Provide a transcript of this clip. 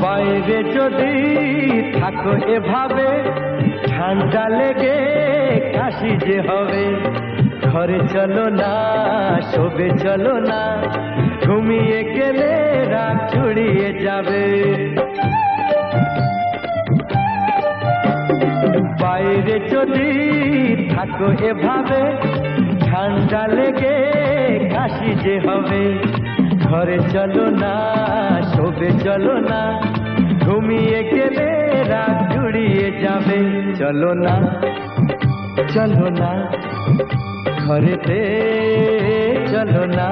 বাইরে যদি থাকো এভাবে ঠান্ডা লেগে কাশি যে হবে। ঘরে চলো না, শোবে চলো না, ঘুমিয়ে গেলে রাত ছড়িয়ে যাবে। বাইরে যদি থাকো এভাবে ঠান্ডা লেগে কাশি যে হবে। ঘরে চলো না, শোবে চলো না, ঘুমিয়ে গেলে রাত জুড়িয়ে যাবে। চলো না, চলো না, ঘরেতে চলো না।